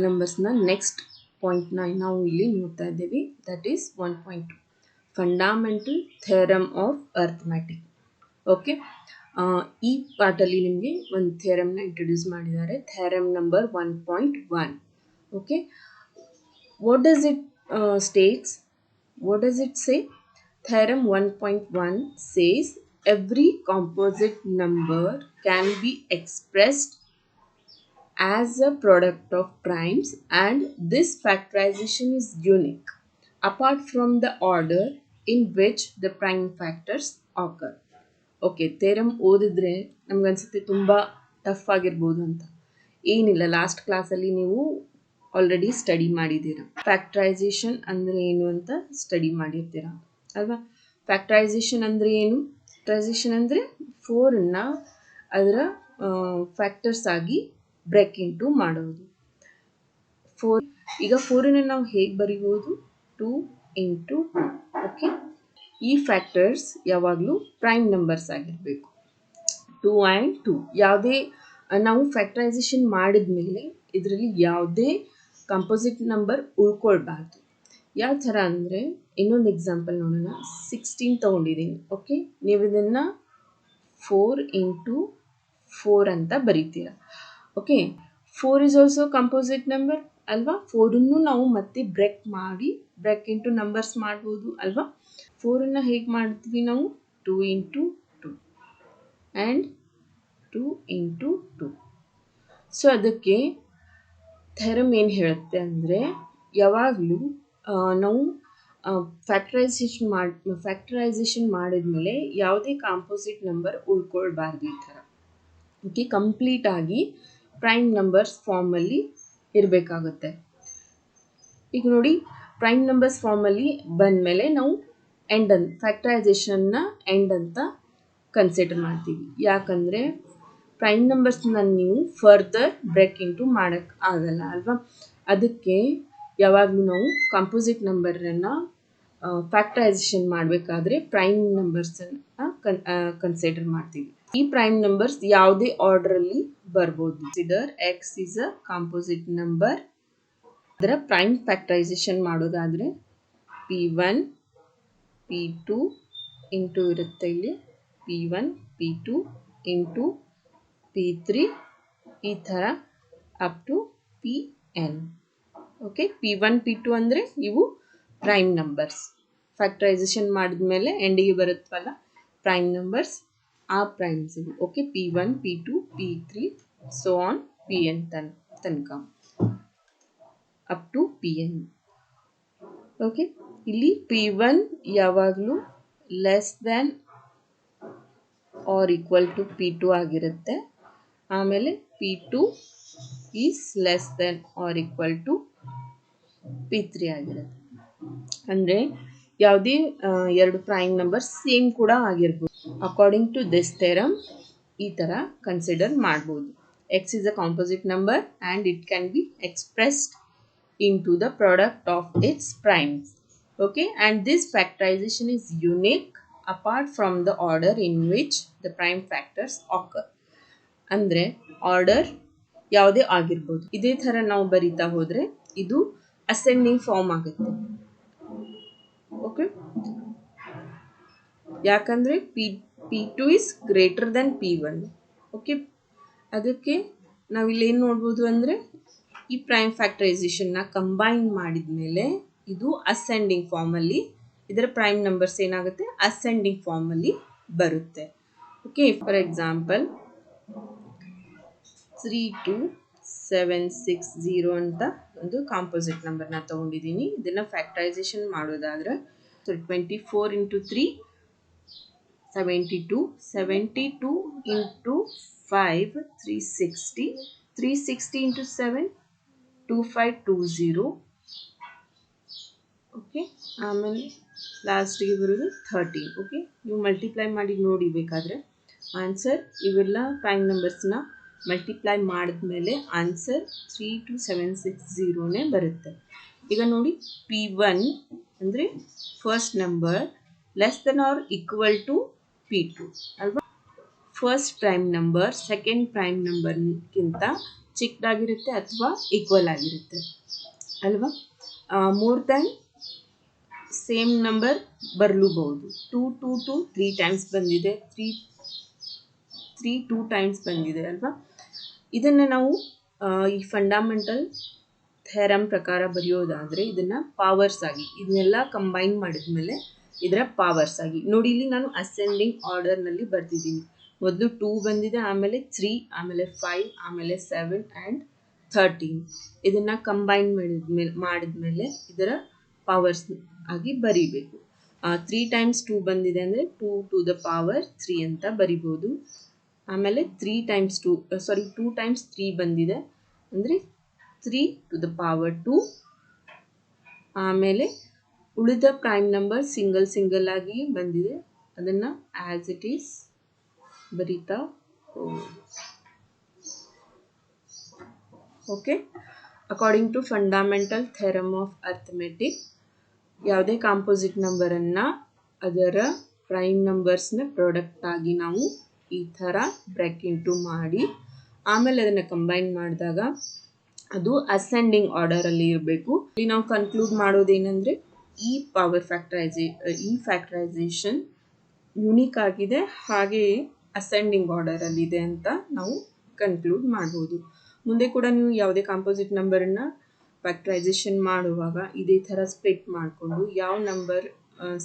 ನಂಬರ್ಸ್ನ next ಪಾಯಿಂಟ್ನ ನಾವು ಇಲ್ಲಿ ನೋಡ್ತಾ ಇದ್ದೀವಿ. That is 1.2 fundamental theorem of ಅರ್ಥಮ್ಯಾಟಿಕ್. Okay, ಈ ಪಾರ್ಟಲ್ಲಿ ನಿಮಗೆ ಒಂದು ಥಿಯರಮ್ನ ಇಂಟ್ರೊಡ್ಯೂಸ್ ಮಾಡಿದ್ದಾರೆ, theorem number 1.1. Okay, what does it States? What does it say? Theorem 1.1 says every composite number can be expressed as a product of primes, and this factorization is unique apart from the order in which the prime factors occur. Okay, theorem ಓದಿದ್ರೆ ನಮ್ಗನ್ಸುತ್ತೆ ತುಂಬ tough ಆಗಿರ್ಬೋದು ಅಂತ. ಏನಿಲ್ಲ, last ಕ್ಲಾಸಲ್ಲಿ ನೀವು already study ಮಾಡಿದ್ದೀರಾ. Factorisation ಅಂದರೆ ಏನು ಅಂತ ಸ್ಟಡಿ ಮಾಡಿರ್ತೀರ ಅಲ್ವಾ? ಫ್ಯಾಕ್ಟರೈಸೇಷನ್ ಅಂದರೆ ಏನು? ಫ್ಯಾಕ್ಟರೈಸೇಷನ್ ಅಂದರೆ 4ಅನ್ನ ಅದರ ಫ್ಯಾಕ್ಟರ್ಸ್ ಆಗಿ ಬ್ರೇಕ್ ಇಂಟು ಮಾಡೋದು. 4 ಈಗ 4ಅನ್ನು ನಾವು ಹೇಗೆ ಬರಿಬೋದು? 2 into 2. ಓಕೆ, ಈ ಫ್ಯಾಕ್ಟರ್ಸ್ ಯಾವಾಗಲೂ ಪ್ರೈಮ್ ನಂಬರ್ಸ್ ಆಗಿರಬೇಕು. 2 and 2 ಯಾವುದೇ ನಾವು ಫ್ಯಾಕ್ಟರೈಸೇಷನ್ ಮಾಡಿದ ಮೇಲೆ ಇದರಲ್ಲಿ ಯಾವುದೇ ಕಂಪೋಸಿಟ್ ನಂಬರ್ ಉಳ್ಕೊಳ್ಬಾರ್ದು. ಯಾವ ಥರ ಅಂದರೆ, ಇನ್ನೊಂದು ಎಕ್ಸಾಂಪಲ್ ನೋಡೋಣ. 16 ತೊಗೊಂಡಿದ್ದೀನಿ. ಓಕೆ, ನೀವು ಇದನ್ನು 4 into 4 ಅಂತ ಬರೀತೀರ. Okay, 4 is also composite number ಅಲ್ವಾ? 4ಅನ್ನು ನಾವು ಮತ್ತೆ ಬ್ರೇಕ್ ಇಂಟು ನಂಬರ್ಸ್ ಮಾಡ್ಬೋದು ಅಲ್ವಾ? 4ಅನ್ನು ಹೇಗೆ ಮಾಡ್ತೀವಿ ನಾವು? 2 into 2 ಆ್ಯಂಡ್ 2 into 2. ಸೊ ಅದಕ್ಕೆ ಥಿಯರಮ್ ಏನು ಹೇಳುತ್ತೆ ಅಂದರೆ, ಯಾವಾಗಲೂ ನಾವು ಫ್ಯಾಕ್ಟರೈಸೇಷನ್ ಮಾಡಿದ್ಮೇಲೆ ಯಾವುದೇ ಕಾಂಪೋಸಿಟ್ ನಂಬರ್ ಉಳ್ಕೊಳ್ಬಾರ್ದು ಈ ಥರ. ಓಕೆ, ಕಂಪ್ಲೀಟಾಗಿ ಪ್ರೈಮ್ ನಂಬರ್ಸ್ ಫಾರ್ಮಲ್ಲಿ ಇರಬೇಕಾಗುತ್ತೆ. ಈಗ ನೋಡಿ, ಪ್ರೈಮ್ ನಂಬರ್ಸ್ ಫಾರ್ಮಲ್ಲಿ ಬಂದಮೇಲೆ ನಾವು ಫ್ಯಾಕ್ಟರೈಸೇಷನ್ನ ಎಂಡ್ ಅಂತ ಕನ್ಸಿಡರ್ ಮಾಡ್ತೀವಿ. ಯಾಕಂದರೆ ಪ್ರೈಮ್ ನಂಬರ್ಸ್ನ ನೀವು ಫರ್ದರ್ ಬ್ರೇಕ್ ಇಂಟು ಮಾಡೋಕ್ಕೆ ಆಗಲ್ಲ ಅಲ್ವಾ? ಅದಕ್ಕೆ ಯಾವಾಗಲೂ ನಾವು ಕಂಪೋಸಿಟ್ ನಂಬರನ್ನು ಫ್ಯಾಕ್ಟರೈಸೇಷನ್ ಮಾಡಬೇಕಾದ್ರೆ ಪ್ರೈಮ್ ನಂಬರ್ಸನ್ನು ಕನ್ಸಿಡರ್ ಮಾಡ್ತೀವಿ. ಈ ಪ್ರೈಮ್ ನಂಬರ್ಸ್ ಯಾವುದೇ ಆರ್ಡ್ರಲ್ಲಿ ಬರ್ಬೋದು. Consider X is a composite number. ಅದರ ಪ್ರೈಮ್ ಫ್ಯಾಕ್ಟರೈಸೇಷನ್ ಮಾಡೋದಾದರೆ P1 P2 ಇಂಟು ಇರುತ್ತೆ ಇಲ್ಲಿ, P1 P2 ಇಂಟು P3 ಈ ಥರ up to Pn. Okay, P1 P2 ಅಂದರೆ ಇವು ಪ್ರೈಮ್ ನಂಬರ್ಸ್. ಫ್ಯಾಕ್ಟರೈಸೇಷನ್ ಮಾಡಿದ್ಮೇಲೆ ಎಂಡಿಗೆ ಬರುತ್ತವಲ್ಲ ಪ್ರೈಮ್ ನಂಬರ್ಸ್, ಆ ಪ್ರೈಮ್ಸ್ ಇವು. Okay, P1 P2 P3 so on Pn ತನಕ ಅಪ್ ಟು Pn. ಓಕೆ, ಇಲ್ಲಿ P1 ಯಾವಾಗಲೂ less than or equal to P2 ಆಗಿರುತ್ತೆ. ಆಮೇಲೆ P2 is less than or equal to P3 ಆಗಿರುತ್ತೆ. ಅಂದರೆ ಯಾವುದೇ ಎರಡು ಪ್ರೈಮ್ ನಂಬರ್ ಸೇಮ್ ಕೂಡ ಆಗಿರ್ಬೋದು. ಅಕಾರ್ಡಿಂಗ್ ಟು ದಿಸ್ ಥಿಯರಮ್ ಈ ಥರ ಕನ್ಸಿಡರ್ ಮಾಡ್ಬೋದು. X is a composite number and it can be expressed into the product of its primes. Okay, and this factorization is unique apart from the order in which the prime factors occur. ಅಂದರೆ order ಯಾವುದೇ ಆಗಿರ್ಬೋದು. ಇದೇ ಥರ ನಾವು ಬರಿತಾ ಹೋದರೆ ಇದು ascending form ಆಗುತ್ತೆ. ಓಕೆ, ಯಾಕಂದರೆ P2 is greater than P1. Okay, ಅದಕ್ಕೆ ನಾವಿಲ್ಲಿ ಏನು ನೋಡ್ಬೋದು ಅಂದರೆ, ಈ ಪ್ರೈಮ್ ಫ್ಯಾಕ್ಟರೈಸೇಷನ್ನ ಕಂಬೈನ್ ಮಾಡಿದ ಮೇಲೆ ಇದು ಅಸೆಂಡಿಂಗ್ ಫಾರ್ಮಲ್ಲಿ, ಇದರ ಪ್ರೈಮ್ ನಂಬರ್ಸ್ ಏನಾಗುತ್ತೆ? ಅಸೆಂಡಿಂಗ್ ಫಾರ್ಮಲ್ಲಿ ಬರುತ್ತೆ. ಓಕೆ, ಫಾರ್ ಎಕ್ಸಾಂಪಲ್ 32760 ಅಂತ ಒಂದು ಕಾಂಪೋಸಿಟ್ ನಂಬರ್ನ ತೊಗೊಂಡಿದ್ದೀನಿ. ಇದನ್ನು ಫ್ಯಾಕ್ಟರೈಸೇಷನ್ ಮಾಡೋದಾದರೆ 24 into 3 72 72 into 5 360 360 into 7 2520. ಓಕೆ, ಆಮೇಲೆ ಲಾಸ್ಟಿಗೆ ಬರೋದು 13. ಓಕೆ, ನೀವು ಮಲ್ಟಿಪ್ಲೈ ಮಾಡಿ ನೋಡಿ ಬೇಕಾದರೆ ಆನ್ಸರ್. ಇವೆಲ್ಲ ಪ್ರೈಮ್ ನಂಬರ್ಸ್ನ ಮಲ್ಟಿಪ್ಲೈ ಮಾಡಿದ್ಮೇಲೆ ಆನ್ಸರ್ 32760ನೇ ಬರುತ್ತೆ. ಈಗ ನೋಡಿ, P1 ಅಂದರೆ first number less than or equal to P2 ಅಲ್ವಾ? First prime number second prime ನಂಬರ್ಗಿಂತ ಚಿಕ್ಕದಾಗಿರುತ್ತೆ ಅಥವಾ ಈಕ್ವಲ್ ಆಗಿರುತ್ತೆ ಅಲ್ವಾ. ಮೋರ್ ದ್ಯಾನ್ ಸೇಮ್ ನಂಬರ್ ಬರಲೂಬಹುದು. 2 3 ಟೈಮ್ಸ್ ಬಂದಿದೆ, 3 2 ಟೈಮ್ಸ್ ಬಂದಿದೆ ಅಲ್ವಾ. ಇದನ್ನು ನಾವು ಈ ಫಂಡಮೆಂಟಲ್ ಥಿಯರಮ್ ಪ್ರಕಾರ ಬರೆಯೋದಾದರೆ ಇದನ್ನು ಪವರ್ಸ್ ಆಗಿ ಇದನ್ನೆಲ್ಲ ಕಂಬೈನ್ ಮಾಡಿದ್ಮೇಲೆ ಇದರ ಪವರ್ಸ್ ಆಗಿ ನೋಡಿ, ಇಲ್ಲಿ ನಾನು ಅಸೆಂಡಿಂಗ್ ಆರ್ಡರ್ನಲ್ಲಿ ಬರ್ತಿದ್ದೀನಿ. ಮೊದಲು 2 ಬಂದಿದೆ, ಆಮೇಲೆ 3, ಆಮೇಲೆ 5, ಆಮೇಲೆ 7 ಆ್ಯಂಡ್ 13. ಇದನ್ನು ಕಂಬೈನ್ ಮಾಡಿದ್ಮೇಲೆ ಇದರ ಪವರ್ಸ್ ಆಗಿ ಬರಿಬೇಕು. 3 ಟೈಮ್ಸ್ 2 ಬಂದಿದೆ ಅಂದರೆ 2 to the power 3 ಅಂತ ಬರಿಬೋದು. ಆಮೇಲೆ 2 ಟೈಮ್ಸ್ 3 ಬಂದಿದೆ ಅಂದರೆ 3 to the power 2. ಆಮೇಲೆ ಉಳಿದ ಪ್ರೈಮ್ ನಂಬರ್ ಸಿಂಗಲ್ ಆಗಿ ಬಂದಿದೆ, ಅದನ್ನು ಆ್ಯಸ್ ಇಟ್ ಈಸ್ ಬರಿತಾ okay. According to fundamental theorem of arithmetic, ಯಾವುದೇ ಕಾಂಪೋಸಿಟ್ ನಂಬರನ್ನು ಅದರ ಪ್ರೈಮ್ ನಂಬರ್ಸ್ನ ಪ್ರಾಡಕ್ಟ್ ಆಗಿ ನಾವು ಈ ಥರ ಬ್ರೇಕ್ ಇಂಟು ಮಾಡಿ ಆಮೇಲೆ ಅದನ್ನು ಕಂಬೈನ್ ಮಾಡಿದಾಗ ಅದು ಅಸೆಂಡಿಂಗ್ ಆರ್ಡರಲ್ಲಿ ಇರಬೇಕು. ಇಲ್ಲಿ ನಾವು ಕನ್ಕ್ಲೂಡ್ ಮಾಡೋದೇನೆಂದರೆ ಈ ಫ್ಯಾಕ್ಟರೈಸೇಷನ್ ಯುನೀಕ್ ಆಗಿದೆ, ಹಾಗೆಯೇ ಅಸೆಂಡಿಂಗ್ ಆರ್ಡರಲ್ಲಿದೆ ಅಂತ ನಾವು ಕನ್ಕ್ಲೂಡ್ ಮಾಡ್ಬೋದು. ಮುಂದೆ ಕೂಡ ನೀವು ಯಾವುದೇ ಕಾಂಪೋಸಿಟ್ ನಂಬರನ್ನು ಫ್ಯಾಕ್ಟರೈಸೇಷನ್ ಮಾಡುವಾಗ ಇದೇ ಥರ ಸ್ಪ್ಲಿಟ್ ಮಾಡಿಕೊಂಡು ಯಾವ number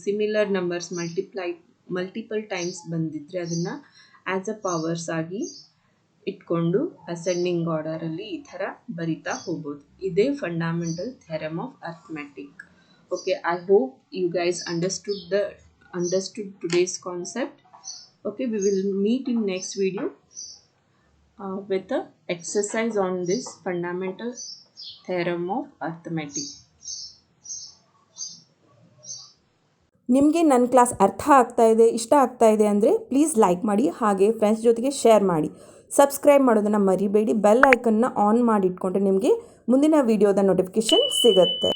similar numbers multiple times ಬಂದಿದ್ರೆ ಅದನ್ನು ಆ್ಯಸ್ ಅ ಪವರ್ಸ್ ಆಗಿ ಇಟ್ಕೊಂಡು ಅಸೆಂಡಿಂಗ್ ಆರ್ಡರಲ್ಲಿ ಈ ಥರ ಬರಿತಾ ಹೋಗ್ಬೋದು. ಇದೇ fundamental theorem of arithmetic. Okay, I hope you guys understood today's concept. Okay, we will meet in next video with a exercise on this fundamental theorem of arithmetic. ನಿಮಗೆ ನನ್ನ class ಅರ್ಥ ಆಗ್ತಾ ಇದೆ, ಇಷ್ಟ ಆಗ್ತಾ ಇದೆ ಅಂದರೆ ಪ್ಲೀಸ್ ಲೈಕ್ ಮಾಡಿ, ಹಾಗೆ ಫ್ರೆಂಡ್ಸ್ ಜೊತೆಗೆ ಶೇರ್ ಮಾಡಿ. ಸಬ್ಸ್ಕ್ರೈಬ್ ಮಾಡೋದನ್ನು ಮರಿಬೇಡಿ. ಬೆಲ್ ಐಕನ್ನ ಆನ್ ಮಾಡಿ ಇಟ್ಕೊಂಡ್ರೆ ನಿಮಗೆ ಮುಂದಿನ ವಿಡಿಯೋದ ನೋಟಿಫಿಕೇಷನ್ ಸಿಗುತ್ತೆ.